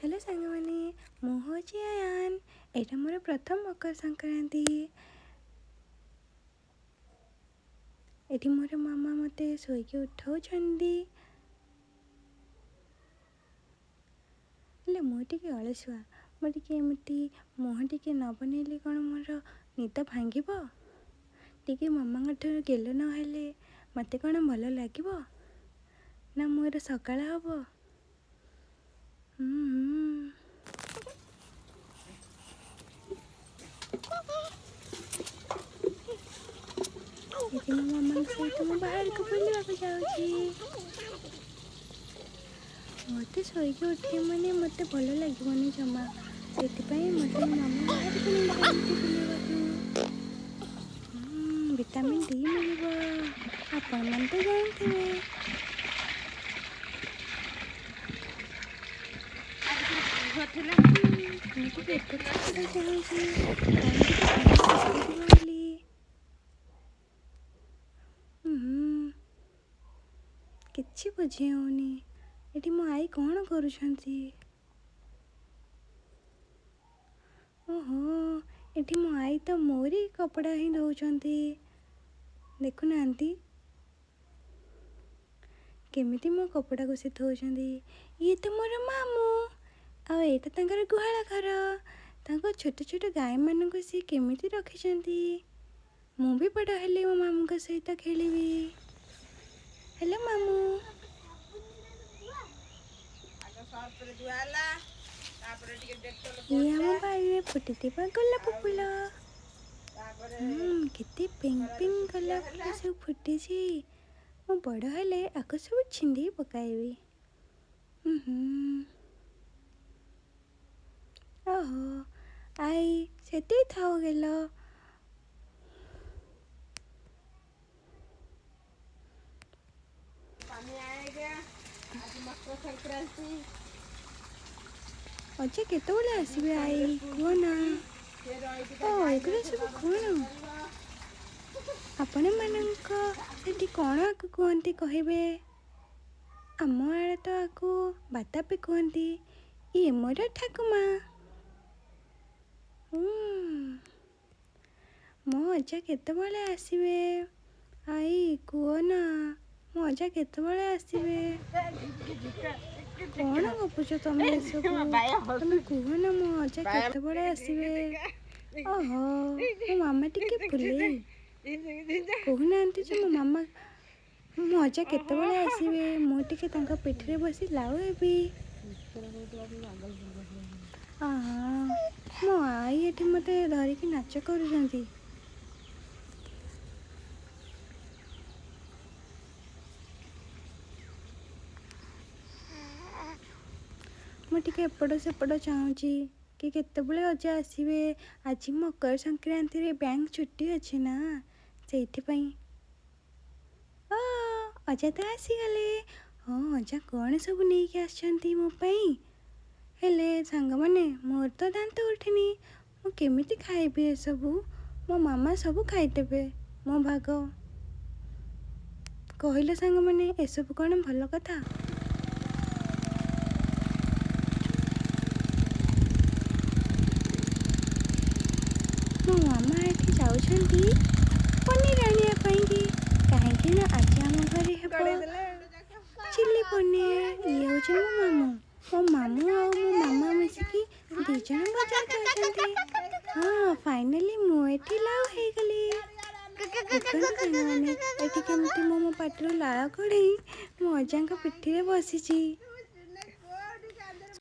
Hello सांग मैंने मु हूँ आयान। यहाँ मोर प्रथम मकर संक्रांति। ये मोर मामा मत शोक उठाऊँगी हेले मुझे अलसुआ मुझे मुह टे न बनइले कौन मोर निद भांग टे मामा ठार गेल ना मत कौन भल लगे ना मोर सकाळ हम। ये मो मामा सहित मु बाहर को बुलवाक जाऊँगी। मत शोक उठे मैंने मत भल लगे जमा से मत मो मामा बाहर को नहीं जाती बुलवाक। विटामिन डी मिल आपण मन तो जानते कि बुझी होनी ये मो आई कौन करुँच। ओहो ये मो आई तो मोरी कपड़ा ही दौरान देखुना केमिति मो कपड़ा को से धोचंदी। ये तो मोर मामू आ एटा तांकर गुहाल घर तांको छोट छोट गाय मान को सी केमिति रखिछंती। मु भी बड़ हेले मो मामू को सहित खेलिबी। हेलो मामू ये हम बाड़ी फुटी गोलाप फूल केते पिंक पिंक गोलाप फूल सब फुटी मु बड़ हेले आको सब छिंडी पकाइबी। ओहो आई से थाओ गेल अच्छा केत आसबे आई कह ना एगुरा सब कौन आपण मानी कौन आकु कहती कहे आम आड़े तो आकु बातापी कहती ये मोर ठाकुमा। मो अजा केतबले आसबे आई कह ना मो अजा केतबले आसबे कौन गपुच तुम सब तुम कह ना मो अजा केतबले आसबे। ओहो मो मामा टिके फुले कहना जो मो मामा मो अजा केतबले आसबे मु टिके तांका पिठरे बसी लाउ हेबी। मो आई ये मत धरिकी नाच कर मुझे एपट सेपट चाहूँगी कि केतबले अजा आसबे। आज मकर संक्रांति रे बैंक छुट्टी अच्छी ना से अजा तो आसीगले। हाँ अजा कौन सब नहीं आसछंती मो पई हेले सांग माने मोर तो दांत उठिनी मु केमिति खाइबी ए सबू मो मामा सबू खाइदेबे मो भाग कहले सांग माने ए सब कौन भल कथा। मो मामा एठी जाउछंती पनीर आनिया पाई कहीं ना आज आम घरे चिल्ली पनीर ये हूँ मो मामू आ मो मामा मिसिकी दीज बजार जाती। हाँ फाइनाली मुझे लाउ हो गली। देखो केमती मो पाटर लाल कड़े मो अजा पिठी बसी।